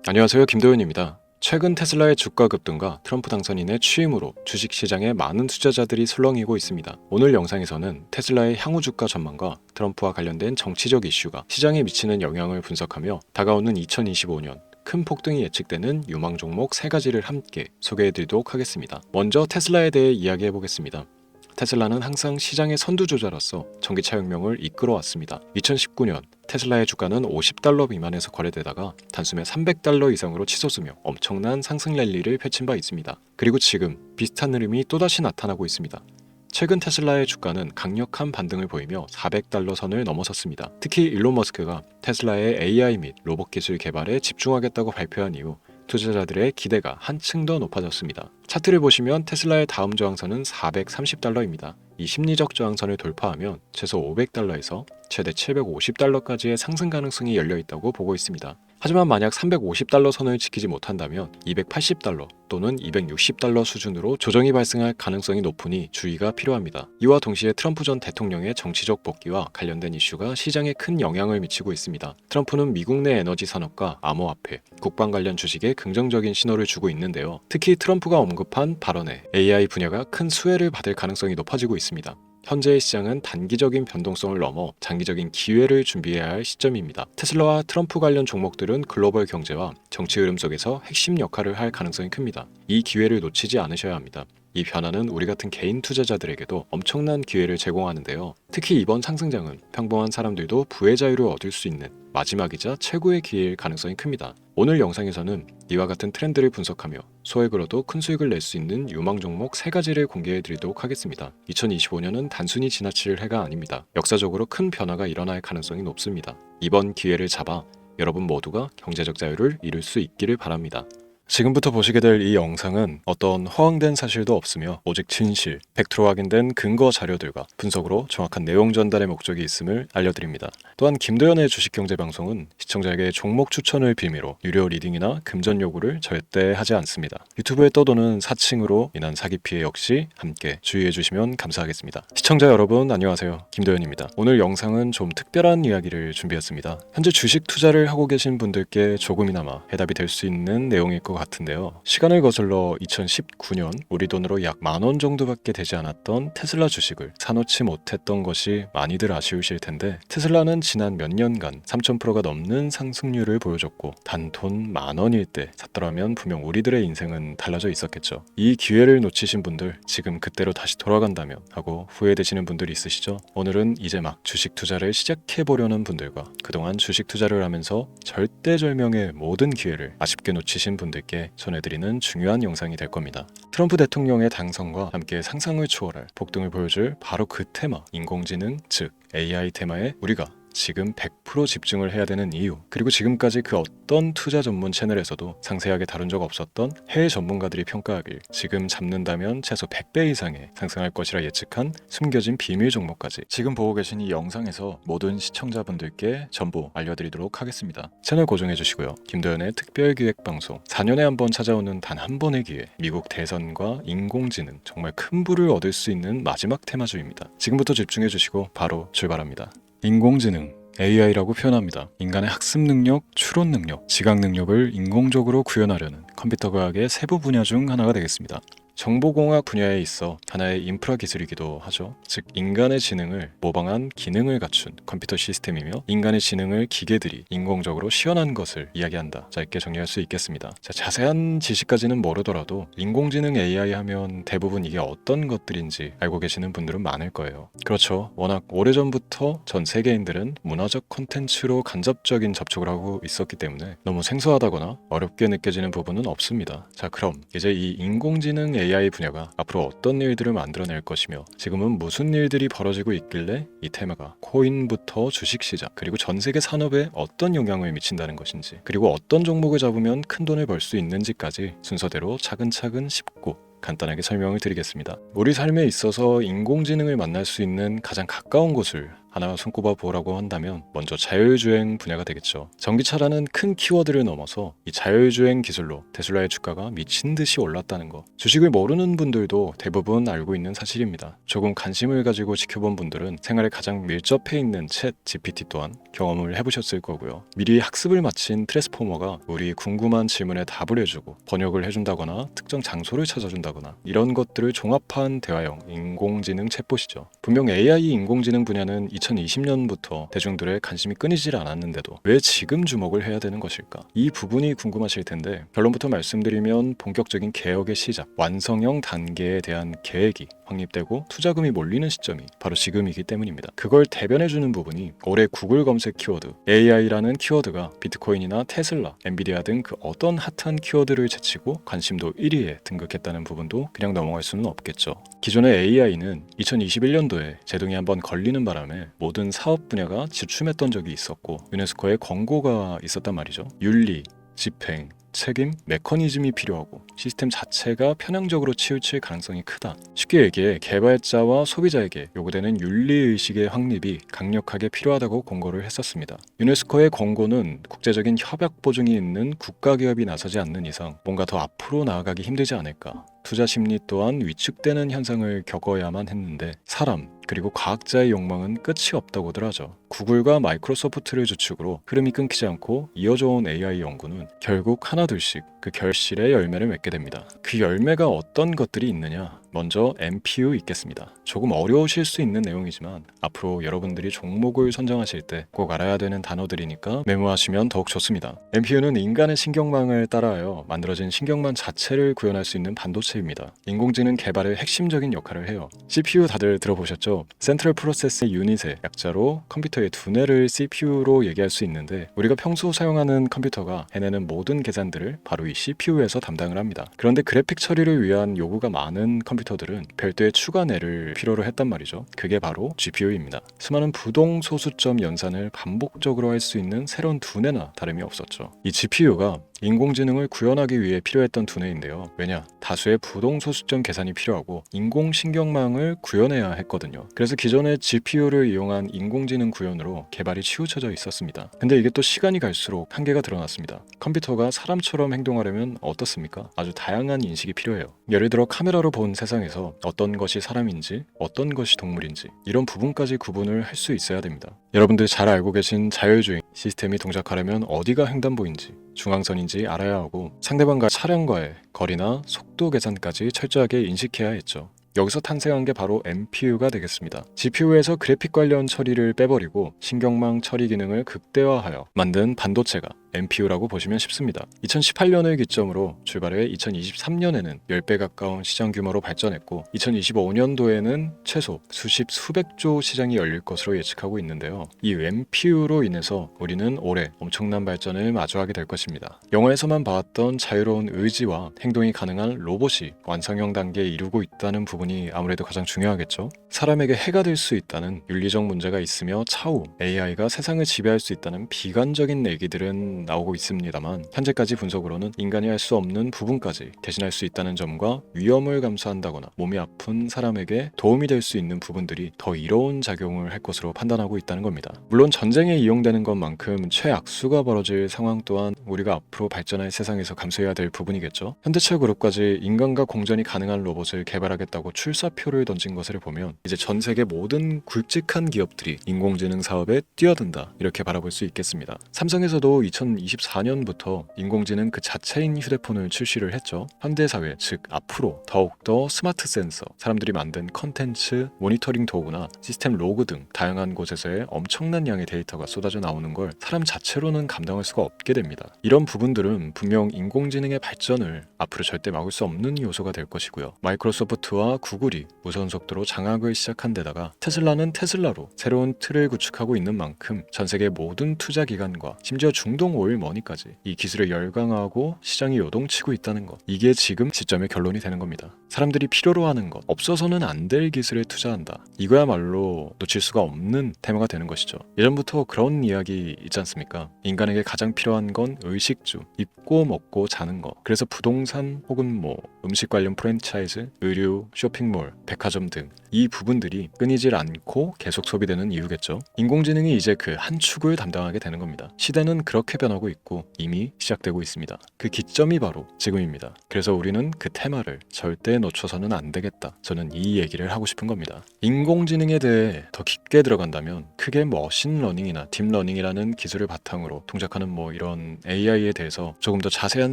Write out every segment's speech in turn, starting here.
안녕하세요, 김도현입니다. 최근 테슬라의 주가 급등과 트럼프 당선인의 취임으로 주식시장에 많은 투자자들이 술렁이고 있습니다. 오늘 영상에서는 테슬라의 향후 주가 전망과 트럼프와 관련된 정치적 이슈가 시장에 미치는 영향을 분석하며 다가오는 2025년 큰 폭등이 예측되는 유망 종목 3가지를 함께 소개해드리도록 하겠습니다. 먼저 테슬라에 대해 이야기해보겠습니다. 테슬라는 항상 시장의 선두주자로서 전기차 혁명을 이끌어왔습니다. 2019년 테슬라의 주가는 $50 미만에서 거래되다가 단숨에 $300 이상으로 치솟으며 엄청난 상승 랠리를 펼친 바 있습니다. 그리고 지금 비슷한 흐름이 또다시 나타나고 있습니다. 최근 테슬라의 주가는 강력한 반등을 보이며 $400 선을 넘어섰습니다. 특히 일론 머스크가 테슬라의 AI 및 로봇 기술 개발에 집중하겠다고 발표한 이후 투자자들의 기대가 한층 더 높아졌습니다. 차트를 보시면 테슬라의 다음 저항선은 $430입니다. 이 심리적 저항선을 돌파하면 최소 $500에서 최대 $750까지의 상승 가능성이 열려 있다고 보고 있습니다. 하지만 만약 $350 선을 지키지 못한다면 $280 또는 $260 수준으로 조정이 발생할 가능성이 높으니 주의가 필요합니다. 이와 동시에 트럼프 전 대통령의 정치적 복귀와 관련된 이슈가 시장에 큰 영향을 미치고 있습니다. 트럼프는 미국 내 에너지 산업과 암호화폐, 국방 관련 주식에 긍정적인 신호를 주고 있는데요. 특히 트럼프가 언급한 발언에 AI 분야가 큰 수혜를 받을 가능성이 높아지고 있습니다. 현재의 시장은 단기적인 변동성을 넘어 장기적인 기회를 준비해야 할 시점입니다. 테슬라와 트럼프 관련 종목들은 글로벌 경제와 정치 흐름 속에서 핵심 역할을 할 가능성이 큽니다. 이 기회를 놓치지 않으셔야 합니다. 이 변화는 우리 같은 개인 투자자들에게도 엄청난 기회를 제공하는데요. 특히 이번 상승장은 평범한 사람들도 부의 자유를 얻을 수 있는 마지막이자 최고의 기회일 가능성이 큽니다. 오늘 영상에서는 이와 같은 트렌드를 분석하며 소액으로도 큰 수익을 낼 수 있는 유망 종목 3가지를 공개해 드리도록 하겠습니다. 2025년은 단순히 지나칠 해가 아닙니다. 역사적으로 큰 변화가 일어날 가능성이 높습니다. 이번 기회를 잡아 여러분 모두가 경제적 자유를 이룰 수 있기를 바랍니다. 지금부터 보시게 될 이 영상은 어떤 허황된 사실도 없으며 오직 진실, 팩트로 확인된 근거 자료들과 분석으로 정확한 내용 전달의 목적이 있음을 알려드립니다. 또한 김도현의 주식경제방송은 시청자에게 종목 추천을 빌미로 유료 리딩이나 금전 요구를 절대 하지 않습니다. 유튜브에 떠도는 사칭으로 인한 사기 피해 역시 함께 주의해 주시면 감사하겠습니다. 시청자 여러분 안녕하세요. 김도현입니다. 오늘 영상은 좀 특별한 이야기를 준비했습니다. 현재 주식 투자를 하고 계신 분들께 조금이나마 해답이 될 수 있는 내용일 것 같은데요. 시간을 거슬러 2019년 우리 돈으로 약 10,000원 정도밖에 되지 않았던 테슬라 주식을 사놓지 못했던 것이 많이들 아쉬우실 텐데, 테슬라는 지난 몇 년간 3000%가 넘는 상승률을 보여줬고 단 돈 10,000원일 때 샀더라면 분명 우리들의 인생은 달라져 있었겠죠. 이 기회를 놓치신 분들, 지금 그때로 다시 돌아간다면 하고 후회되시는 분들이 있으시죠? 오늘은 이제 막 주식 투자를 시작해보려는 분들과 그동안 주식 투자를 하면서 절대절명의 모든 기회를 아쉽게 놓치신 분들께 전해드리는 중요한 영상이 될 겁니다. 트럼프 대통령의 당선과 함께 상상을 초월할 폭등을 보여줄 바로 그 테마, 인공지능, 즉 AI 테마에 우리가 지금 100% 집중을 해야 되는 이유, 그리고 지금까지 그 어떤 투자 전문 채널에서도 상세하게 다룬 적 없었던 해외 전문가들이 평가하길 지금 잡는다면 최소 100배 이상의 상승할 것이라 예측한 숨겨진 비밀 종목까지 지금 보고 계신 이 영상에서 모든 시청자분들께 전부 알려드리도록 하겠습니다. 채널 고정해 주시고요. 김도현의 특별기획방송, 4년에 한 번 찾아오는 단 한 번의 기회, 미국 대선과 인공지능, 정말 큰 부를 얻을 수 있는 마지막 테마주입니다. 지금부터 집중해 주시고 바로 출발합니다. 인공지능, AI라고 표현합니다. 인간의 학습 능력, 추론 능력, 지각 능력을 인공적으로 구현하려는 컴퓨터 과학의 세부 분야 중 하나가 되겠습니다. 정보공학 분야에 있어 하나의 인프라 기술이기도 하죠. 즉 인간의 지능을 모방한 기능을 갖춘 컴퓨터 시스템이며, 인간의 지능을 기계들이 인공적으로 시연한 것을 이야기한다. 짧게 정리할 수 있겠습니다. 자세한 지식까지는 모르더라도 인공지능 AI 하면 대부분 이게 어떤 것들인지 알고 계시는 분들은 많을 거예요. 그렇죠. 워낙 오래전부터 전 세계인들은 문화적 콘텐츠로 간접적인 접촉을 하고 있었기 때문에 너무 생소하다거나 어렵게 느껴지는 부분은 없습니다. 자, 그럼 이제 이 인공지능 AI 분야가 앞으로 어떤 일들을 만들어낼 것이며 지금은 무슨 일들이 벌어지고 있길래 이 테마가 코인부터 주식시장 그리고 전 세계 산업에 어떤 영향을 미친다는 것인지, 그리고 어떤 종목을 잡으면 큰 돈을 벌 수 있는지까지 순서대로 차근차근 짚고 간단하게 설명을 드리겠습니다. 우리 삶에 있어서 인공지능을 만날 수 있는 가장 가까운 곳을 하나 손꼽아 보라고 한다면 먼저 자율주행 분야가 되겠죠. 전기차라는 큰 키워드를 넘어서 이 자율주행 기술로 테슬라의 주가가 미친 듯이 올랐다는 거. 주식을 모르는 분들도 대부분 알고 있는 사실입니다. 조금 관심을 가지고 지켜본 분들은 생활에 가장 밀접해 있는 챗 GPT 또한 경험을 해보셨을 거고요. 미리 학습을 마친 트랜스포머가 우리 궁금한 질문에 답을 해주고 번역을 해준다거나 특정 장소를 찾아준다거나 이런 것들을 종합한 대화형 인공지능 챗봇이죠. 분명 AI 인공지능 분야는 2020년부터 대중들의 관심이 끊이질 않았는데도 왜 지금 주목을 해야 되는 것일까? 이 부분이 궁금하실 텐데 결론부터 말씀드리면 본격적인 개혁의 시작, 완성형 단계에 대한 계획이 확립되고 투자금이 몰리는 시점이 바로 지금이기 때문입니다. 그걸 대변해주는 부분이 올해 구글 검색 키워드 AI라는 키워드가 비트코인이나 테슬라, 엔비디아 등 그 어떤 핫한 키워드를 제치고 관심도 1위에 등극했다는 부분도 그냥 넘어갈 수는 없겠죠. 기존의 AI는 2021년도에 제동이 한번 걸리는 바람에 모든 사업 분야가 주춤했던 적이 있었고 유네스코의 권고가 있었단 말이죠. 윤리, 집행, 책임, 메커니즘이 필요하고 시스템 자체가 편향적으로 치우칠 가능성이 크다. 쉽게 얘기해 개발자와 소비자에게 요구되는 윤리의식의 확립이 강력하게 필요하다고 권고를 했었습니다. 유네스코의 권고는 국제적인 협약 보증이 있는 국가기업이 나서지 않는 이상 뭔가 더 앞으로 나아가기 힘들지 않을까. 투자 심리 또한 위축되는 현상을 겪어야만 했는데 사람 그리고 과학자의 욕망은 끝이 없다고들 하죠. 구글과 마이크로소프트를 주축으로 흐름이 끊기지 않고 이어져온 AI 연구는 결국 하나둘씩 그 결실의 열매를 맺게 됩니다. 그 열매가 어떤 것들이 있느냐? 먼저 NPU 있겠습니다. 조금 어려우실 수 있는 내용이지만 앞으로 여러분들이 종목을 선정하실 때 꼭 알아야 되는 단어들이니까 메모하시면 더욱 좋습니다. NPU는 인간의 신경망을 따라하여 만들어진 신경망 자체를 구현할 수 있는 반도체입니다. 인공지능 개발의 핵심적인 역할을 해요. CPU 다들 들어보셨죠? 센트럴 프로세스 유닛의 약자로 컴퓨터의 두뇌를 CPU로 얘기할 수 있는데 우리가 평소 사용하는 컴퓨터가 해내는 모든 계산들을 바로 이 CPU에서 담당을 합니다. 그런데 그래픽 처리를 위한 요구가 많은 컴퓨터들은 별도의 추가뇌를 필요로 했단 말이죠. 그게 바로 GPU입니다. 수많은 부동소수점 연산을 반복적으로 할 수 있는 새로운 두뇌나 다름이 없었죠. 이 GPU가 인공지능을 구현하기 위해 필요했던 두뇌인데요. 왜냐? 다수의 부동소수점 계산이 필요하고 인공신경망을 구현해야 했거든요. 그래서 기존의 GPU를 이용한 인공지능 구현으로 개발이 치우쳐져 있었습니다. 근데 이게 또 시간이 갈수록 한계가 드러났습니다. 컴퓨터가 사람처럼 행동하려면 어떻습니까? 아주 다양한 인식이 필요해요. 예를 들어 카메라로 본 세상에서 어떤 것이 사람인지 어떤 것이 동물인지 이런 부분까지 구분을 할 수 있어야 됩니다. 여러분들 잘 알고 계신 자율주행 시스템이 동작하려면 어디가 횡단보인지 중앙선인지 알아야 하고 상대방과 차량과의 거리나 속도 계산까지 철저하게 인식해야 했죠. 여기서 탄생한 게 바로 NPU가 되겠습니다. GPU에서 그래픽 관련 처리를 빼버리고 신경망 처리 기능을 극대화하여 만든 반도체가 NPU라고 보시면 쉽습니다. 2018년을 기점으로 출발해 2023년에는 10배 가까운 시장 규모로 발전했고 2025년도에는 최소 수백조 시장이 열릴 것으로 예측하고 있는데요. 이 NPU로 인해서 우리는 올해 엄청난 발전을 마주하게 될 것입니다. 영화에서만 봐왔던 자유로운 의지와 행동이 가능한 로봇이 완성형 단계에 이르고 있다는 부분이 아무래도 가장 중요하겠죠. 사람에게 해가 될 수 있다는 윤리적 문제가 있으며 차후 AI가 세상을 지배할 수 있다는 비관적인 얘기들은 나오고 있습니다만 현재까지 분석으로는 인간이 할 수 없는 부분까지 대신할 수 있다는 점과 위험을 감수한다거나 몸이 아픈 사람에게 도움이 될 수 있는 부분들이 더 이로운 작용을 할 것으로 판단하고 있다는 겁니다. 물론 전쟁에 이용되는 것만큼 최악수가 벌어질 상황 또한 우리가 앞으로 발전할 세상에서 감수해야 될 부분이겠죠. 현대차 그룹까지 인간과 공전이 가능한 로봇을 개발하겠다고 출사표를 던진 것을 보면 이제 전 세계 모든 굵직한 기업들이 인공지능 사업에 뛰어든다 이렇게 바라볼 수 있겠습니다. 삼성에서도 2024년부터 인공지능 그 자체인 휴대폰을 출시를 했죠. 현대사회 즉 앞으로 더욱더 스마트 센서, 사람들이 만든 컨텐츠, 모니터링 도구나 시스템 로그 등 다양한 곳에서의 엄청난 양의 데이터가 쏟아져 나오는 걸 사람 자체로는 감당할 수가 없게 됩니다. 이런 부분들은 분명 인공지능의 발전을 앞으로 절대 막을 수 없는 요소가 될 것이고요. 마이크로소프트와 구글이 무선 속도로 장악을 시작한 데다가 테슬라는 테슬라로 새로운 틀을 구축하고 있는 만큼 전 세계 모든 투자 기관과 심지어 중동 오일 머니까지 이 기술에 열광하고 시장이 요동치고 있다는 것, 이게 지금 시점의 결론이 되는 겁니다. 사람들이 필요로 하는 것, 없어서는 안 될 기술에 투자한다. 이거야말로 놓칠 수가 없는 테마가 되는 것이죠. 예전부터 그런 이야기 있지 않습니까? 인간에게 가장 필요한 건 의식주, 입고 먹고 자는 것. 그래서 부동산 혹은 음식 관련 프랜차이즈, 의류, 쇼핑몰, 백화점 등 이 부분들이 끊이질 않고 계속 소비되는 이유겠죠. 인공지능이 이제 그 한 축을 담당하게 되는 겁니다. 시대는 그렇게 변하고 있고 이미 시작되고 있습니다. 그 기점이 바로 지금입니다. 그래서 우리는 그 테마를 절대 놓쳐서는 안 되겠다. 저는 이 얘기를 하고 싶은 겁니다. 인공지능에 대해 더 깊게 들어간다면 크게 머신러닝이나 딥러닝이라는 기술을 바탕으로 동작하는 이런 AI에 대해서 조금 더 자세한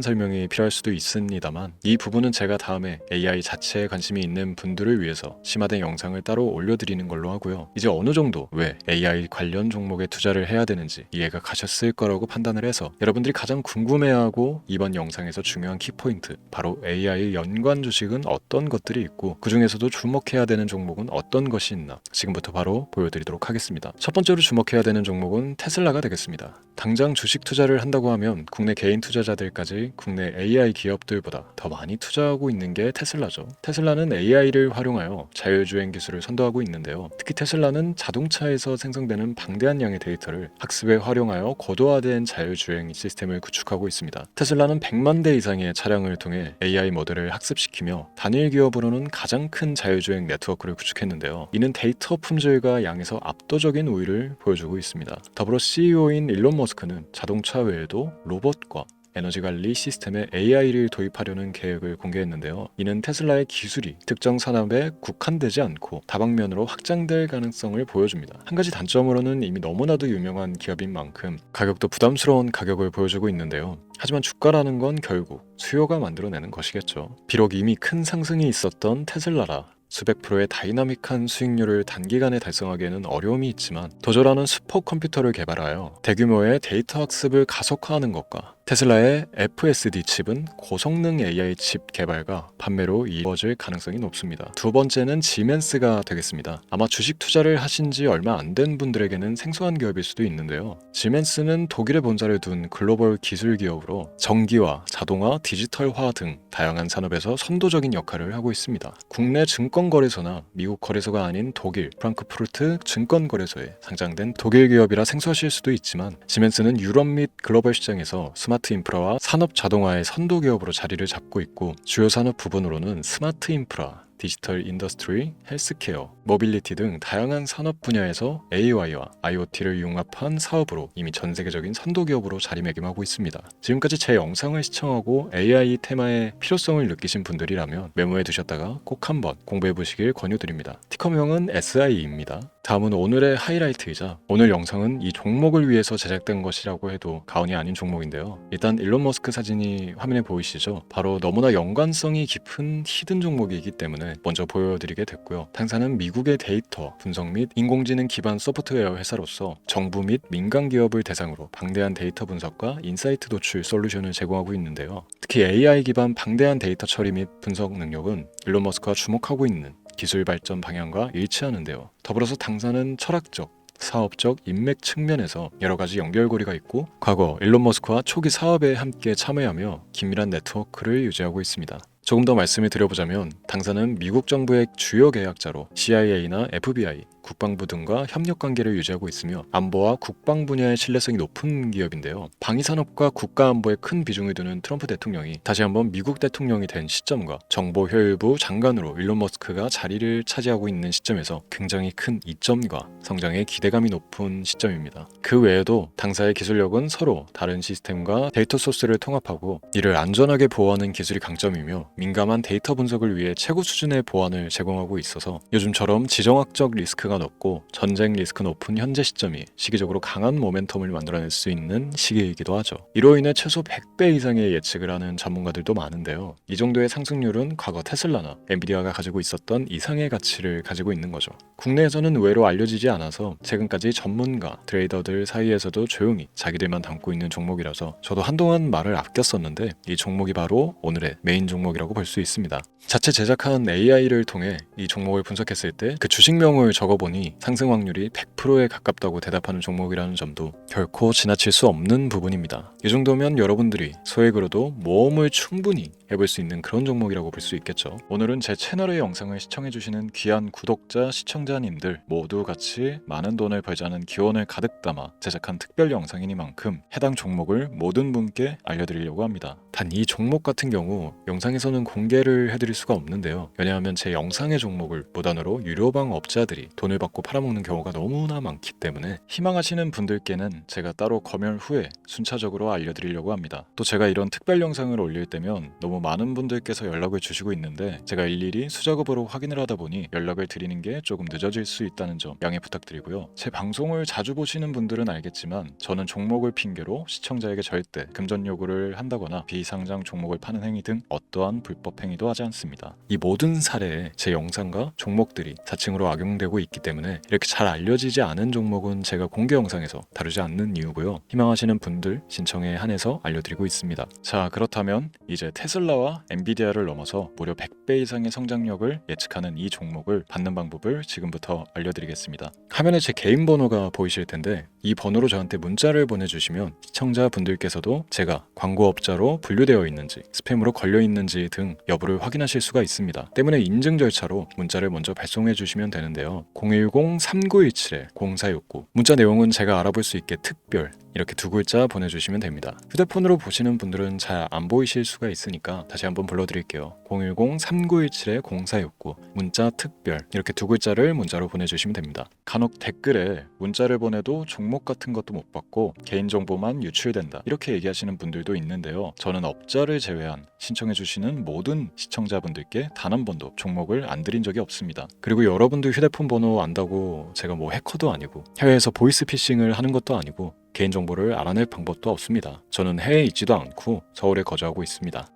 설명이 필요할 수도 있습니다만, 이 부분은 제가 다음에 AI 자체에 관심이 있는 분들을 위해서 심화된 영상을 따로 올려드리는 걸로 하고요. 이제 어느 정도 왜 AI 관련 종목에 투자를 해야 되는지 이해가 가셨을 거라고 판단을 해서 여러분들이 가장 궁금해하고 이번 영상에서 중요한 키포인트, 바로 AI 연관 주식은 어떤 것들이 있고 그 중에서도 주목해야 되는 종목은 어떤 것이 있나 지금부터 바로 보여드리도록 하겠습니다. 첫 번째로 주목해야 되는 종목은 테슬라가 되겠습니다. 당장 주식 투자를 한다고 하면 국내 개인 투자자들까지 국내 AI 기업들보다 더 많이 투자하고 있는 게 테슬라죠. 테슬라는 AI를 활용하여 자율주행 기술을 선도하고 있는데요. 특히 테슬라는 자동차에서 생성되는 방대한 양의 데이터를 학습에 활용하여 고도화된 자율주행 시스템을 구축하고 있습니다. 테슬라는 100만 대 이상의 차량을 통해 AI 모델을 학습시키며 단일 기업으로는 가장 큰 자율주행 네트워크를 구축했는데요. 이는 데이터 품질과 양에서 압도적인 우위를 보여주고 있습니다. 더불어 CEO인 일론 머스크는 자동차 외에도 로봇과 에너지 관리 시스템에 AI를 도입하려는 계획을 공개했는데요. 이는 테슬라의 기술이 특정 산업에 국한되지 않고 다방면으로 확장될 가능성을 보여줍니다. 한 가지 단점으로는 이미 너무나도 유명한 기업인 만큼 가격도 부담스러운 가격을 보여주고 있는데요. 하지만 주가라는 건 결국 수요가 만들어내는 것이겠죠. 비록 이미 큰 상승이 있었던 테슬라라 수백 프로의 다이나믹한 수익률을 단기간에 달성하기에는 어려움이 있지만, 도저라는 슈퍼컴퓨터를 개발하여 대규모의 데이터 학습을 가속화하는 것과 테슬라의 FSD 칩은 고성능 AI 칩 개발과 판매로 이루어질 가능성이 높습니다. 두 번째는 지멘스가 되겠습니다. 아마 주식 투자를 하신 지 얼마 안 된 분들에게는 생소한 기업일 수도 있는데요. 지멘스는 독일에 본사를 둔 글로벌 기술 기업으로 전기화, 자동화, 디지털화 등 다양한 산업에서 선도적인 역할을 하고 있습니다. 국내 증권거래소나 미국 거래소가 아닌 독일 프랑크푸르트 증권거래소에 상장된 독일 기업이라 생소하실 수도 있지만, 지멘스는 유럽 및 글로벌 시장에서 스마트 인프라와 산업 자동화의 선도 기업으로 자리를 잡고 있고, 주요 산업 부분으로는 스마트 인프라, 디지털 인더스트리, 헬스케어, 모빌리티 등 다양한 산업 분야에서 AI와 IoT를 융합한 사업으로 이미 전 세계적인 선도 기업으로 자리매김하고 있습니다. 지금까지 제 영상을 시청하고 AI 테마의 필요성을 느끼신 분들이라면 메모해 두셨다가 꼭 한번 공부해 보시길 권유드립니다. 티커명은 SI입니다. 다음은 오늘의 하이라이트이자 오늘 영상은 이 종목을 위해서 제작된 것이라고 해도 과언이 아닌 종목인데요. 일단 일론 머스크 사진이 화면에 보이시죠? 바로 너무나 연관성이 깊은 히든 종목이기 때문에 먼저 보여드리게 됐고요. 당사는 미국의 데이터 분석 및 인공지능 기반 소프트웨어 회사로서 정부 및 민간 기업을 대상으로 방대한 데이터 분석과 인사이트 도출 솔루션을 제공하고 있는데요. 특히 AI 기반 방대한 데이터 처리 및 분석 능력은 일론 머스크가 주목하고 있는 기술 발전 방향과 일치하는데요. 더불어서 당사는 철학적, 사업적 인맥 측면에서 여러 가지 연결고리가 있고, 과거 일론 머스크와 초기 사업에 함께 참여하며 긴밀한 네트워크를 유지하고 있습니다. 조금 더 말씀을 드려보자면, 당사는 미국 정부의 주요 계약자로 CIA나 FBI, 국방부 등과 협력관계를 유지하고 있으며 안보와 국방 분야의 신뢰성이 높은 기업인데요. 방위산업과 국가안보에 큰 비중을 두는 트럼프 대통령이 다시 한번 미국 대통령이 된 시점과 정보효율부 장관으로 일론 머스크가 자리를 차지하고 있는 시점에서 굉장히 큰 이점과 성장에 기대감이 높은 시점입니다. 그 외에도 당사의 기술력은 서로 다른 시스템과 데이터 소스를 통합하고 이를 안전하게 보호하는 기술이 강점이며, 민감한 데이터 분석을 위해 최고 수준의 보안을 제공하고 있어서 요즘처럼 지정학적 리스크가 높고 전쟁 리스크 높은 현재 시점이 시기적으로 강한 모멘텀을 만들어낼 수 있는 시기이기도 하죠. 이로 인해 최소 100배 이상의 예측을 하는 전문가들도 많은데요. 이 정도의 상승률은 과거 테슬라나 엔비디아가 가지고 있었던 이상의 가치를 가지고 있는 거죠. 국내에서는 의외로 알려지지 않아서 최근까지 전문가, 트레이더들 사이에서도 조용히 자기들만 담고 있는 종목이라서 저도 한동안 말을 아꼈었는데, 이 종목이 바로 오늘의 메인 종목이라고 볼 수 있습니다. 자체 제작한 AI를 통해 이 종목을 분석했을 때 그 주식명을 적어보니 상승 확률이 100%에 가깝다고 대답하는 종목이라는 점도 결코 지나칠 수 없는 부분입니다. 이 정도면 여러분들이 소액으로도 모험을 충분히 해볼 수 있는 그런 종목이라고 볼 수 있겠죠. 오늘은 제 채널의 영상을 시청해주시는 귀한 구독자, 시청자님들 모두 같이 많은 돈을 벌자는 기원을 가득 담아 제작한 특별 영상이니만큼 해당 종목을 모든 분께 알려드리려고 합니다. 단 이 종목 같은 경우 영상에서는 공개를 해드릴 수가 없는데요. 왜냐하면 제 영상의 종목을 무단으로 유료방 업자들이 돈을 받고 팔아먹는 경우가 너무나 많기 때문에 희망하시는 분들께는 제가 따로 검열 후에 순차적으로 알려드리려고 합니다. 또 제가 이런 특별 영상을 올릴 때면 너무 많은 분들께서 연락을 주시고 있는데 제가 일일이 수작업으로 확인을 하다 보니 연락을 드리는 게 조금 늦어질 수 있다는 점 양해 부탁드리고요. 제 방송을 자주 보시는 분들은 알겠지만 저는 종목을 핑계로 시청자에게 절대 금전 요구를 한다거나 비상장 종목을 파는 행위 등 어떠한 불법 행위도 하지 않습니다. 이 모든 사례에 제 영상과 종목들이 사칭으로 악용되고 있기 때문에 이렇게 잘 알려지지 않은 종목은 제가 공개 영상에서 다루지 않는 이유고요. 희망하시는 분들 신청에 한해서 알려드리고 있습니다. 자, 그렇다면 이제 테슬라와 엔비디아를 넘어서 무려 100배 이상의 성장력을 예측하는 이 종목을 받는 방법을 지금부터 알려드리겠습니다. 화면에 제 개인 번호가 보이실 텐데 이 번호로 저한테 문자를 보내주시면 시청자분들께서도 제가 광고업자로 분류되어 있는지 스팸으로 걸려있는지 등 여부를 확인하실 수가 있습니다. 때문에 인증 절차로 문자를 먼저 발송해 주시면 되는데요. 010-3917-0469 문자 내용은 제가 알아볼 수 있게 특별 이렇게 두 글자 보내주시면 됩니다. 휴대폰으로 보시는 분들은 잘 안 보이실 수가 있으니까 다시 한번 불러드릴게요. 010-3917-0469 문자 특별 이렇게 두 글자를 문자로 보내주시면 됩니다. 간혹 댓글에 문자를 보내도 종목 같은 것도 못 받고 개인정보만 유출된다 이렇게 얘기하시는 분들도 있는데요. 저는 업자를 제외한 신청해주시는 모든 시청자분들께 단 한 번도 종목을 안 드린 적이 없습니다. 그리고 여러분들 휴대폰 번호 안다고 제가 뭐 해커도 아니고 해외에서 보이스피싱을 하는 것도 아니고 개인정보를 알아낼 방법도 없습니다. 저는 해외에 있지도 않고 서울에 거주하고 있습니다.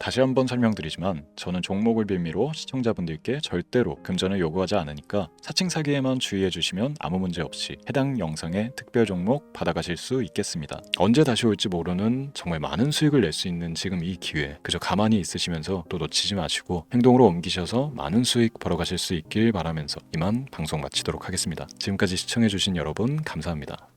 다시 한번 설명드리지만 저는 종목을 빌미로 시청자분들께 절대로 금전을 요구하지 않으니까 사칭 사기에만 주의해 주시면 아무 문제 없이 해당 영상의 특별 종목 받아가실 수 있겠습니다. 언제 다시 올지 모르는 정말 많은 수익을 낼 수 있는 지금 이 기회 그저 가만히 있으시면서 또 놓치지 마시고 행동으로 옮기셔서 많은 수익 벌어가실 수 있길 바라면서 이만 방송 마치도록 하겠습니다. 지금까지 시청해 주신 여러분 감사합니다.